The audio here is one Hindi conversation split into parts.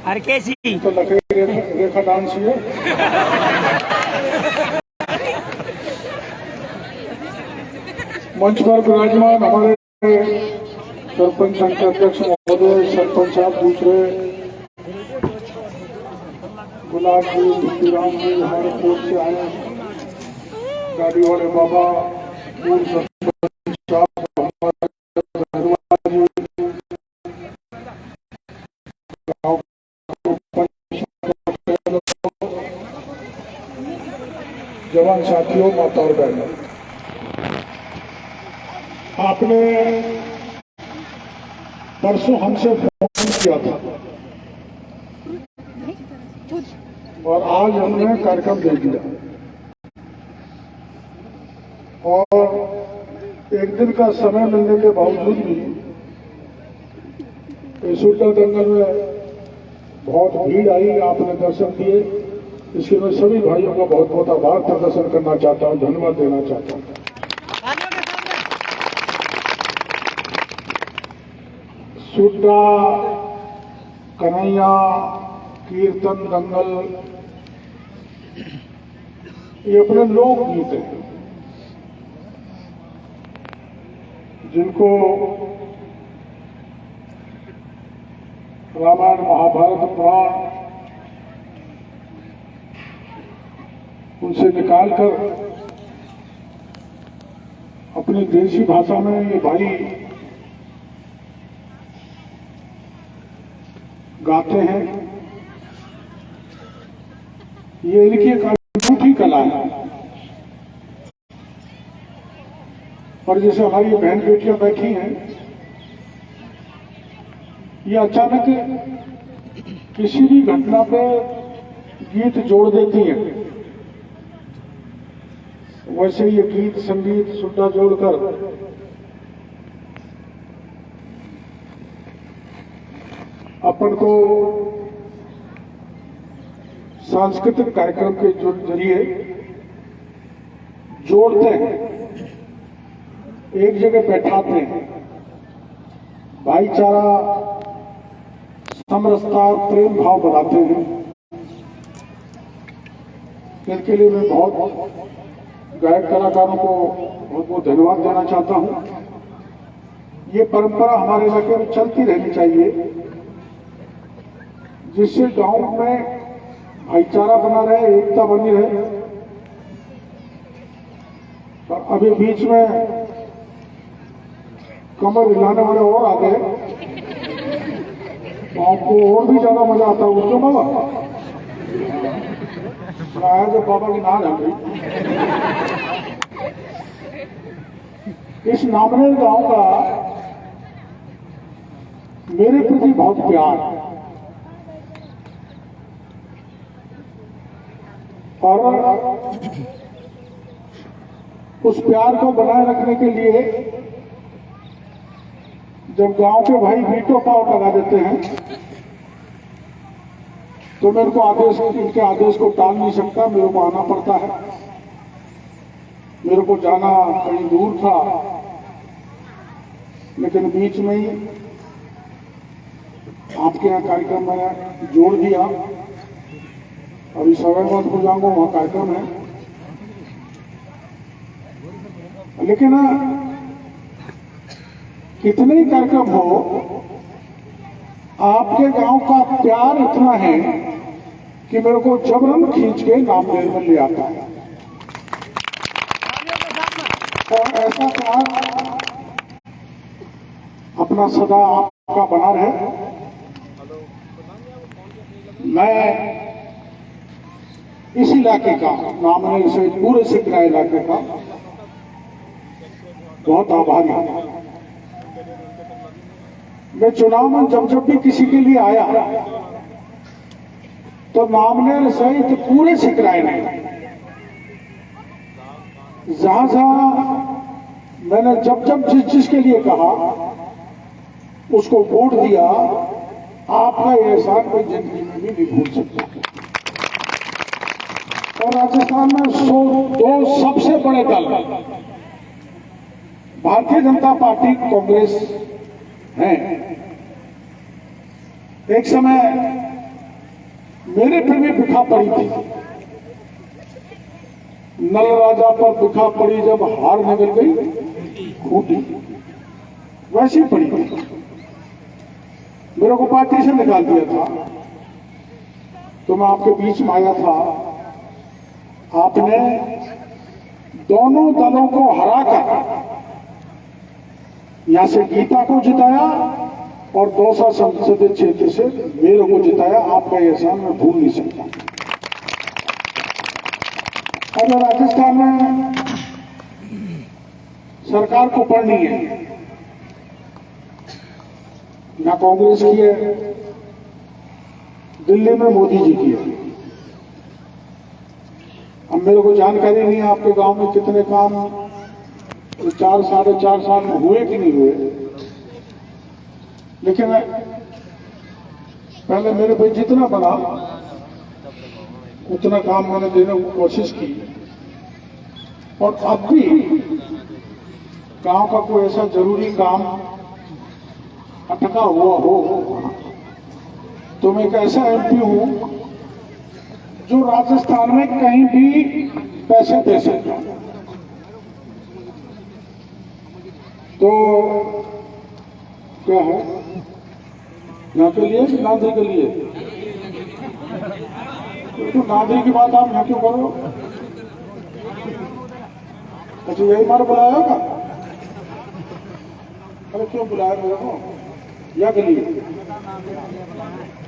अरे कैसी तो लकड़ी रेखा डांस हुए। मंच पर विराजमान हमारे सरपंच संघ के अध्यक्ष महोदय, सरपंच साहब दूसरे, गुलाब जी, भिट्टूराम जी हमारे कोर्ट से आए, गाड़ी वाले बाबा, पूर्व सरपंच साहब हमारे जी, जवान साथियों, माता और बहनों, आपने परसों हमसे फोन किया था और आज हमने कार्यक्रम दे दिया और एक दिन का समय मिलने के बावजूद भी सुल्तान दंगल में बहुत भीड़ आई, आपने दर्शन दिए, इसके मैं सभी भाइयों का बहुत बहुत आभार प्रदर्शन करना चाहता हूं, धन्यवाद देना चाहता हूं। सुड्डा, कन्हैया, कीर्तन, दंगल, ये अपने लोकगीत हैं जिनको रामायण, महाभारत, पुराण उनसे निकालकर अपनी देशी भाषा में ये भाई गाते हैं। ये इनकी एक अनूठी कला है और जैसे हमारी ये बहन बेटियां बैठी हैं, ये अचानक किसी भी घटना पे गीत जोड़ देती हैं, वैसे ये गीत संगीत सुड्डा जोड़कर अपन को सांस्कृतिक कार्यक्रम के जरिए जोड़ते हैं, एक जगह बैठाते हैं, भाईचारा, समरसता, प्रेम भाव बढ़ाते हैं। इनके लिए मैं बहुत गायक कलाकारों को बहुत बहुत धन्यवाद देना चाहता हूं। ये परंपरा हमारे इलाके में चलती रहनी चाहिए, जिससे गांव में भाईचारा बना रहे, एकता बनी रहे। और अभी बीच में कमर हिलाने वाले और आ गए, आपको और भी ज्यादा मजा आता है। क्यों बाबा आया जब बाबा की नाल है। इस नामनेर गांव का मेरे प्रति बहुत प्यार है और उस प्यार को बनाए रखने के लिए जब गांव के भाई वीटो पाव लगा देते हैं तो मेरे को इनके आदेश को टाल नहीं सकता, मेरे को आना पड़ता है। मेरे को जाना कहीं दूर था, लेकिन बीच में ही आपके यहाँ कार्यक्रम मैंने जोड़ दिया। अभी सवेरवाद को जाऊंगा, वहां कार्यक्रम है, लेकिन कितने ही कार्यक्रम हो, आपके गांव का प्यार इतना है कि मेरे को जबरन खींच के नामनेर में ले आता है। और ऐसा प्यार अपना सदा आपका बना रहे। मैं इस इलाके का, नामनेर से पूरे सिकरा इलाके का बहुत आभारी हूं। मैं चुनाव में जब भी किसी के लिए आया तो नामनेर सहित पूरे सिकराए में जहां मैंने जब जिसके लिए कहा उसको वोट दिया, आपका ये एहसान कोई जिंदगी में भी नहीं भूल सकता। और राजस्थान में दो सबसे बड़े दल भारतीय जनता पार्टी, कांग्रेस हैं। एक समय मेरे पे भी बिखा पड़ी थी। नल राजा पर बिखा पड़ी जब हार निकल गई खूटी, वैसी पड़ी थी। मेरे को पार्टी से निकाल दिया था तो मैं आपके बीच में आया था। आपने दोनों दलों को हराकर यहां से गीता को जिताया और दौसा संसदीय क्षेत्र से मेरे को जिताया। आपका एहसान मैं भूल नहीं सकता। अगर राजस्थान में सरकार को पढ़नी है, ना कांग्रेस की है, दिल्ली में मोदी जी की है। अब मेरे को जानकारी नहीं है आपके गांव में कितने काम 4-4.5 साल में हुए कि नहीं हुए, लेकिन पहले मेरे पे जितना बना उतना काम मैंने देने की कोशिश की। और अब भी गांव का कोई ऐसा जरूरी काम अटका हुआ हो तो मैं एक ऐसा एमपी हूं जो राजस्थान में कहीं भी पैसे दे सकता। तो क्या है यहाँ के लिए कि नांदरी के लिए? तो नांदरी की बात आप यहाँ क्यों करो? अच्छा यही मार बुलाया होगा? अरे क्यों बुलाया मेरे को या के लिए?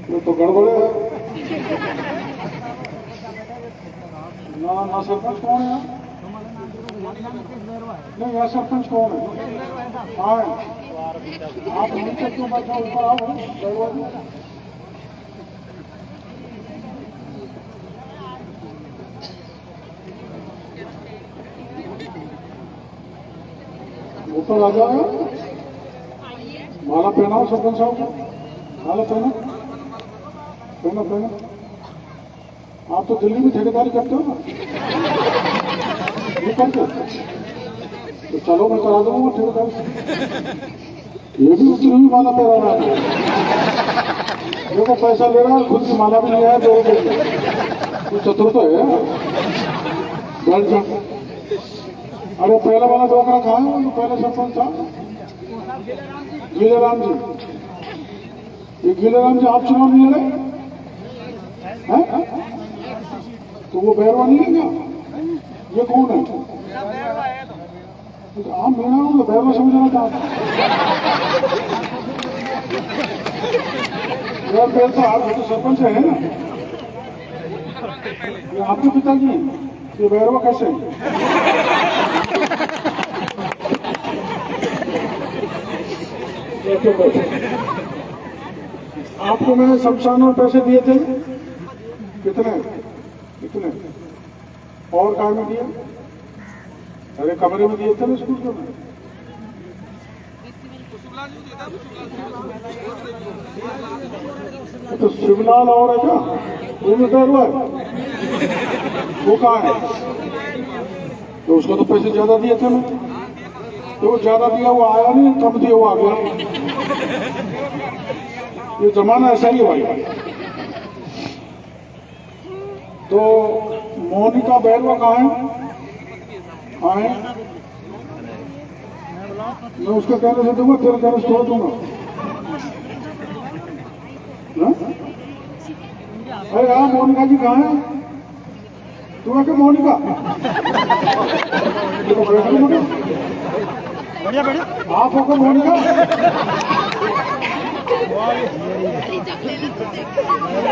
वो तो गड़बड़ है ना। सरपंच कौन है? नहीं यहाँ सरपंच कौन है? हाँ आप नीचे क्यों बैठा, ऊपर आओ। ऊपर आ जाओ, माला पहनाओ सरपंच साहब को, माला पहना पहना पहना। आप तो दिल्ली में ठेकेदारी करते हो ना, ये करते तो चलो मैं करा दूंगा ठेकेदारी। ये भी उतनी हुई माला पहना रहा है, देखो पैसा ले रहा है, खुद की माला भी लिया है, दो चतुर तो है। बैठ जा। अरे पहला वाला डोकरा कहाँ है? वो पहले सरपंच था गीलेराम जी। ये गीलेराम जी आप चुनाव नहीं लड़े हैं? तो वो बैरवा नहीं है क्या? ये कौन है? तो आप मेरा हूँ बैरवा समझना था। बैर तो आप तो सरपंच है ना? ये आपके पिताजी ये बैरवा कैसे? आपको मैंने शमशान में पैसे दिए थे, कितने कितने? और कार में दिए? अरे कमरे में दिए थे ना स्कूल में। तो शिवलाल और है क्या? वो भी पैर हुआ है, वो कहाँ है? तो उसको तो पैसे ज्यादा दिए थे मैं, तो वो ज्यादा दिया वो आया नहीं, कम दिया वो आ गया। ये जमाना ऐसा ही भाई। तो मोनिका बैरवा कहाँ है? कहाँ है? मैं उसका कहने से दूंगा, तेरे कहने से छोड़ दूंगा। अरे यार मोनिका जी कहाँ है? तू है क्या मोनिका? बढ़िया बढ़िया आप हो मोनिका?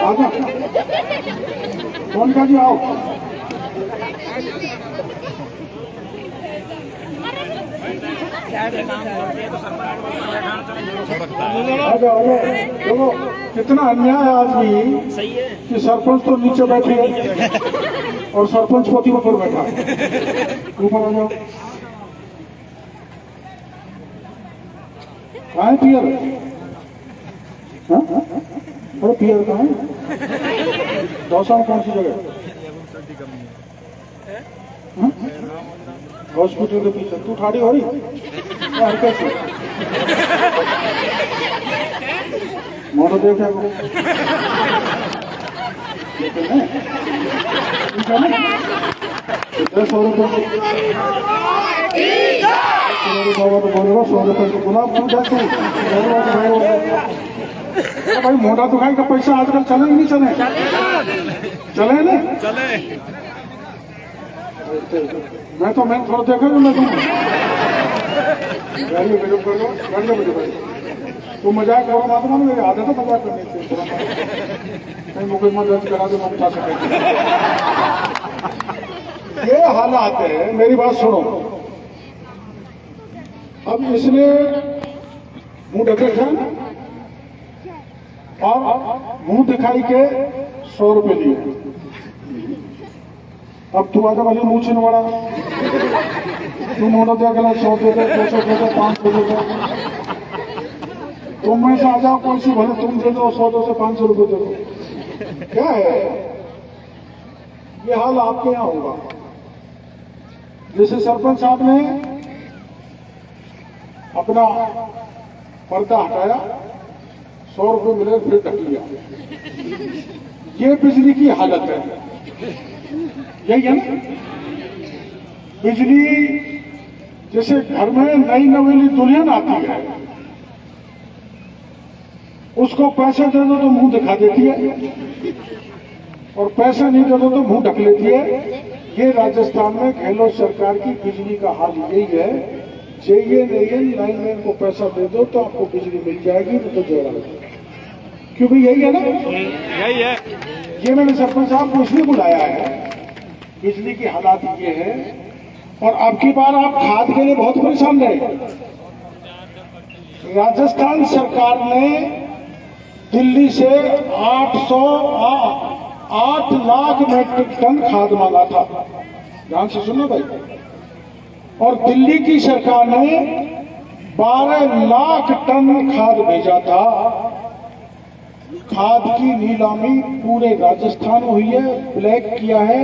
आजा मोनिका जी आओ। देखो कितना अन्याय आदमी कि सरपंच तो नीचे बैठे है और सरपंच पति ऊपर बैठा। ऊपर आ जाओ। कहाँ है पियर? अरे पियर कहाँ है? दौसा में कौन सी जगह? हॉस्पिटल के पीछे। तू ठाड़ी हो रही कैसे? मोटो देखा लेकिन है ठीक है ना, 100 रुपये बाबा तो बोल रहा 100 रुपये तो गुलाब फूल जाते भाई। मोटा दुखाई का पैसा आजकल चले ही नहीं चले ना चले। मैं थोड़ा देखा मैं तो मजाक करो मत मानो, मेरी आदत है मजाक करने की, कहीं मुकदमा दर्ज करा दो मैं उठा सके। ये हालात है, मेरी बात सुनो। अब इसने मुंह ढके था और मुंह दिखाई के 100 रुपये लिए। अब तू आगे वाले मुंह छिनवाड़ा, तू मोड़ा दिया गला 100 दे दे, 200 दे दे, 500 दे दे। तुम में से आ जाओ कौन सी भले तुम दे दो 100 200 500 रुपये दे दो। क्या है ये हाल आपके यहां होगा। जैसे सरपंच साहब ने अपना पर्दा हटाया, 100 रुपये मिले फिर ढक लिया। ये बिजली की हालत है, यही है ना। बिजली जैसे घर में नई नवेली दुल्हन आती है, उसको पैसे दे दो तो मुंह दिखा देती है, और पैसे नहीं दे दो तो मुंह ढक लेती है। ये राजस्थान में गहलोत सरकार की बिजली का हाल यही है। चाहिए नहीं लाइनमैन को पैसा दे दो तो आपको बिजली मिल जाएगी, नहीं तो जोड़ा। क्योंकि यही है ना, यही है। ये मैंने सरपंच साहब को इसलिए बुलाया है, बिजली की हालात ये है। और अब की बार आप खाद के लिए बहुत परेशान रहे। राजस्थान सरकार ने दिल्ली से 8 लाख मेट्रिक टन खाद मांगा था, ध्यान से सुनो भाई। और दिल्ली की सरकार ने 12 लाख टन खाद भेजा था। खाद की नीलामी पूरे राजस्थान में हुई है, ब्लैक किया है।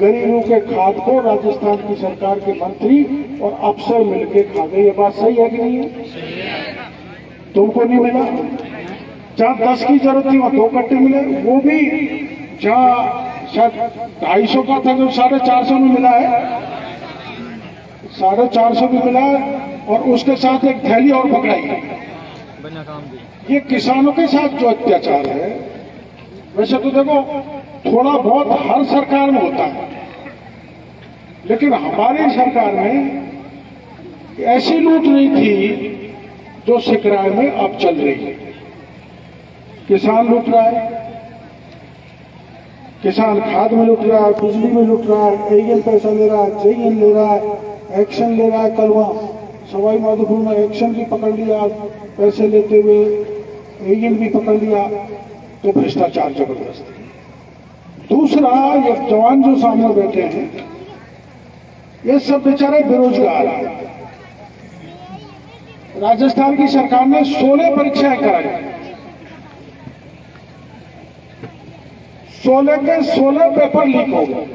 गरीबों के खाद को राजस्थान की सरकार के मंत्री और अफसर मिलकर खा गए। ये बात सही है कि नहीं है? तुमको नहीं मिला, जहां 10 की जरूरत थी वहां 2 कट्टे मिले, वो भी जहां शायद 250 का था जो 450 में मिला है, 450 भी मिला है। और उसके साथ एक थैली और पकड़ाई। ये किसानों के साथ जो अत्याचार है, वैसे तो देखो थोड़ा बहुत हर सरकार में होता है, लेकिन हमारी सरकार में ऐसी लूट नहीं थी जो सिकराय में अब चल रही है। किसान लूट रहा है, किसान खाद में लूट रहा है, बिजली में लूट रहा है, एएन पैसा ले रहा है, जेएन ले रहा है, एक्शन ले रहा है। कल वहां सवाई माधोपुर में एक्शन भी पकड़ लिया पैसे लेते हुए, एएन भी पकड़ लिया। तो भ्रष्टाचार जबरदस्त है। दूसरा, ये जवान जो सामने बैठे हैं, ये सब बेचारे बेरोजगार हैं। राजस्थान की सरकार ने 16 परीक्षाएं कराई, 16 के 16 पेपर लीक हो गए।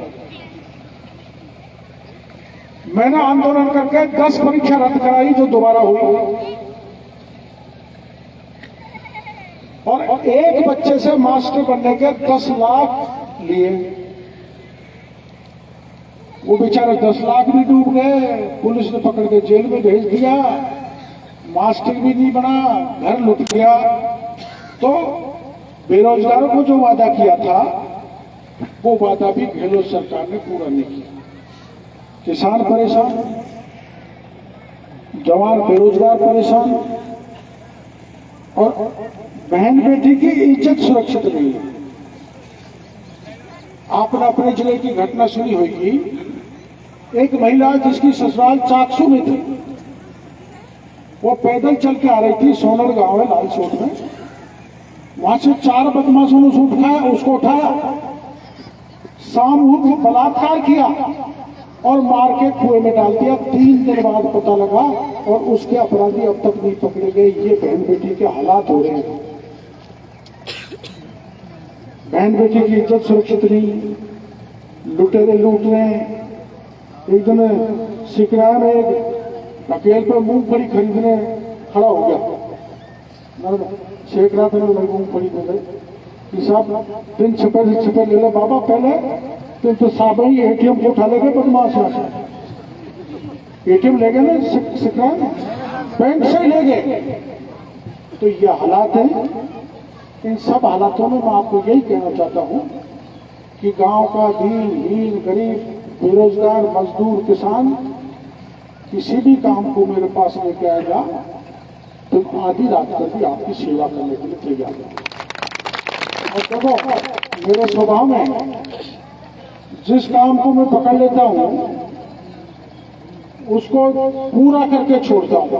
मैंने आंदोलन करके 10 परीक्षा रद्द कराई जो दोबारा हुई। और एक बच्चे से मास्टर बनने के 10 लाख लिए। वो बेचारे 10 लाख भी डूब गए, पुलिस ने पकड़ के जेल में भेज दिया। मास्टर भी नहीं बना, घर लुट गया। तो बेरोजगारों को जो वादा किया था, वो वादा भी गहलोत सरकार ने पूरा नहीं किया। किसान परेशान, जवान बेरोजगार परेशान, और बहन बेटी की इज्जत सुरक्षित नहीं है। आपने अपने जिले की घटना सुनी होगी। एक महिला जिसकी ससुराल चाकसू में थी, वो पैदल चल के आ रही थी, सोनर गांव है लालसोट में। वहां से 4 बदमाशों ने उसको उठाया, सामूहिक बलात्कार किया और मार के कुएं में डाल दिया। 3 दिन बाद पता लगा और उसके अपराधी अब तक नहीं पकड़े गए। ये बहन बेटी के हालात हो रहे हैं। बहन बेटी की इज्जत सुरक्षित नहीं, लुटेरे लूट रहे हैं। एक दिन सिकराय में एक अकेल पे मूंगफली खरीदने खड़ा हो गया, सेक रहा था, मैं मूंगफली दे गई। कि साहब दिन छिपे से छिपे ले लो बाबा, पहले तुम तो साहब ही एटीएम को उठा लेंगे बदमाश से, एटीएम ले गए ना सिक्का बैंक से ले गए। तो ये हालात हैं। इन सब हालातों में मैं आपको यही कहना चाहता हूं कि गांव का दीन गरीब बेरोजगार मजदूर किसान किसी भी काम को मेरे पास लेके आएगा तो आधी रात तक भी आपकी सेवा करने के लिए तैयार है। और देखो मेरे स्वभाव में जिस काम को मैं पकड़ लेता हूं उसको पूरा करके छोड़ता हूं।